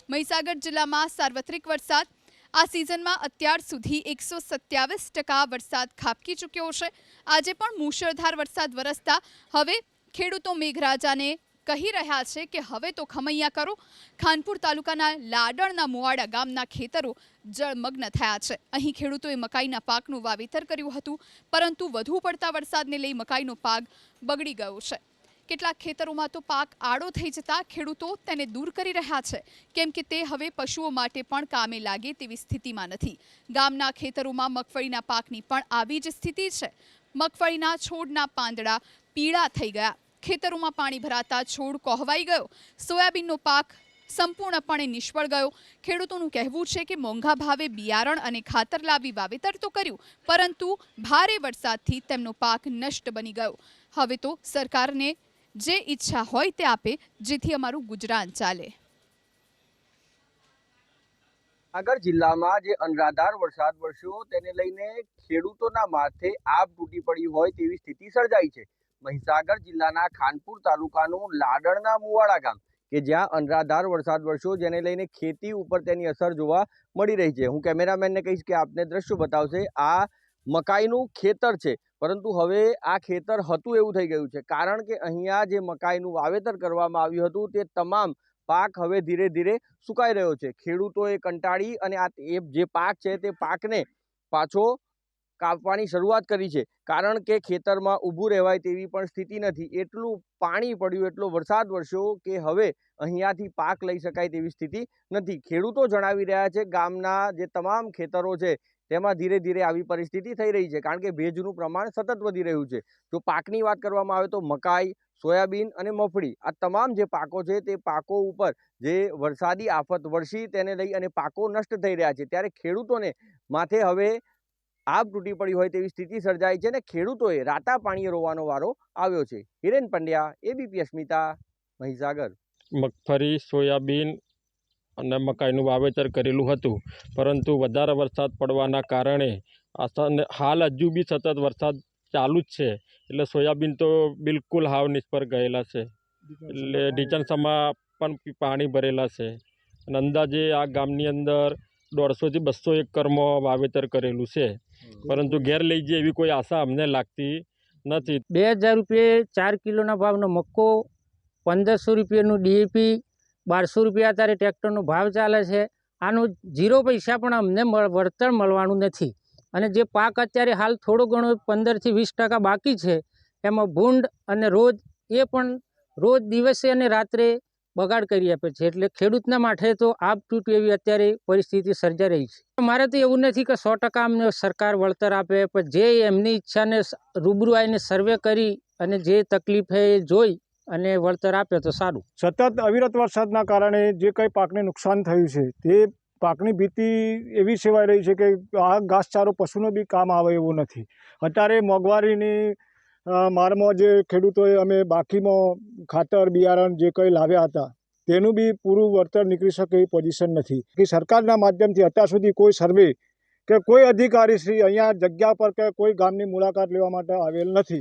મહીસાગર જિલ્લામાં સાર્વત્રિક વરસાદ આ સિઝનમાં અત્યાર સુધી 127% વરસાદ ખાબકી ચૂક્યો છે। આજે પણ મુશળધાર વરસાદ વરસતા હવે ખેડૂતો મેઘરાજાને કહી રહ્યા છે કે હવે તો ખમૈયા કરો। ખાનપુર તાલુકાના લાડણના મુવાડા ગામના ખેતરો જળમગ્ન થયા છે। અહીં ખેડૂતોએ મકાઈના પાકનું વાવેતર કર્યું હતું, પરંતુ વધુ પડતા વરસાદને લઈ મકાઈનો પાક બગડી ગયો છે। કેટલાક ખેતરોમાં તો પાક આડો થઈ જતા ખેડૂતો તેને દૂર કરી રહ્યા છે, કેમ કે તે હવે પશુઓ માટે પણ કામે લાગે તેવી સ્થિતિમાં નથી। ગામના ખેતરોમાં મગફળીના પાકની પણ આવી જ સ્થિતિ છે। મગફળીના છોડના પાંદડા પીળા થઈ ગયા, ખેતરોમાં પાણી ભરાતા છોડ કોહવાઈ ગયો, સોયાબીનનો પાક સંપૂર્ણપણે નિષ્ફળ ગયો। ખેડૂતોનું કહેવું છે કે મોંઘા ભાવે બિયારણ અને ખાતર લાવી વાવેતર તો કર્યું, પરંતુ ભારે વરસાદથી તેમનો પાક નષ્ટ બની ગયો। હવે તો સરકારને જે ઈચ્છા હોય તે આપે, જેથી અમારું ગુજરાન ચાલે। મહીસાગર જિલ્લામાં જે અનરાધાર વરસાદ વરસ્યો તેને લઈને ખેડૂતોના માથે આભ તૂટી પડી હોય તેવી સ્થિતિ સર્જાઈ છે। મહીસાગર જિલ્લાના ખાનપુર તાલુકાનું લાડણના મુવાડા ગામ કે જ્યાં અનરાધાર વરસાદ વરસ્યો, જેને લઈને ખેતી ઉપર તેની અસર જોવા મળી રહી છે। હું કેમેરામેનને કહીશ કે આપને દ્રશ્યો બતાવશે। આ મકાઈનું ખેતર છે, પરંતુ હવે આ ખેતર હતું એવું થઈ ગયું છે, કારણ કે અહીંયા જે મકાઈનું વાવેતર કરવામાં આવ્યું હતું તે તમામ પાક હવે ધીરે ધીરે સુકાઈ રહ્યો છે। ખેડૂતોએ કંટાળી અને આ જે પાક છે તે પાકને પાછો કાપવાની શરૂઆત કરી છે, કારણ કે ખેતરમાં ઊભું રહેવાય તેવી પણ સ્થિતિ નથી। એટલું પાણી પડ્યું, એટલો વરસાદ વરસ્યો કે હવે અહીંયાથી પાક લઈ શકાય તેવી સ્થિતિ નથી। ખેડૂતો જણાવી રહ્યા છે ગામના જે તમામ ખેતરો છે તેમાં ધીરે ધીરે આવી પરિસ્થિતિ થઈ રહી છે, કારણ કે ભેજનું પ્રમાણ સતત વધી રહ્યું છે। જો પાકની વાત કરવામાં આવે તો મકાઈ, સોયાબીન અને મગફળી આ તમામ જે પાકો છે તે પાકો ઉપર જે વરસાદી આફત વરસી તેને લઈ અને પાકો નષ્ટ થઈ રહ્યા છે, ત્યારે ખેડૂતોને માથે હવે આભ તૂટી પડી હોય તેવી સ્થિતિ સર્જાઈ છે અને ખેડૂતોએ રાતા પાણીએ રોવાનો વારો આવ્યો છે। હિરેન પંડ્યા, એબીપી અસ્મિતા, મહીસાગર। મગફળી, સોયાબીન અને મકાઈનું વાવેતર કરેલું હતું, પરંતુ વધારે વરસાદ પડવાના કારણે હાલ હજુ બી સતત વરસાદ ચાલુ જ છે, એટલે સોયાબીન તો બિલકુલ હાવ નિષ્ફળ ગયેલા છે। એટલે ડીચણસામાં પણ પાણી ભરેલા છે અને અંદાજે આ ગામની અંદર 150 થી 200 એકરમાં વાવેતર કરેલું છે, પરંતુ ઘેર લઈ જાય એવી કોઈ આશા અમને લાગતી નથી। 2000 રૂપિયે 4 કિલોના ભાવનો મક્કો, 1500 રૂપિયાનું DAP, 1200 રૂપિયા અત્યારે ટ્રેક્ટરનો ભાવ ચાલે છે। આનું 0 પૈસા પણ અમને વળતર મળવાનું નથી, અને જે પાક અત્યારે હાલ થોડો ઘણો 15 થી 20% બાકી છે, એમાં ભૂંડ અને રોજ એ પણ રોજ દિવસે અને રાત્રે બગાડ કરી આપે છે। એટલે ખેડૂતના માટે તો આભ તૂટે એવી અત્યારે પરિસ્થિતિ સર્જાઈ રહી છે। મારે તો એવું નથી કે 100% અમને સરકાર વળતર આપે, પણ જે એમની ઈચ્છાને રૂબરૂ આવીને સર્વે કરી અને જે તકલીફ છે એ જોઈ અને વળતર આપે તો સારું। સતત અવિરત વરસાદના કારણે જે કંઈ પાકને નુકસાન થયું છે તે પાકની ભીતિ એવી સેવાઈ રહી છે કે આ ઘાસચારો પશુને બી કામ આવે એવું નથી। અત્યારે મોંઘવારીની મારમાં જે ખેડૂતોએ અમે બાકીમાં ખાતર બિયારણ જે કંઈ લાવ્યા હતા તેનું બી પૂરું વળતર નીકળી શકે એવી પોઝિશન નથી કે સરકારના માધ્યમથી અત્યાર સુધી કોઈ સર્વે કે કોઈ અધિકારી શ્રી અહીંયા જગ્યા પર કે કોઈ ગામની મુલાકાત લેવા માટે આવેલ નથી।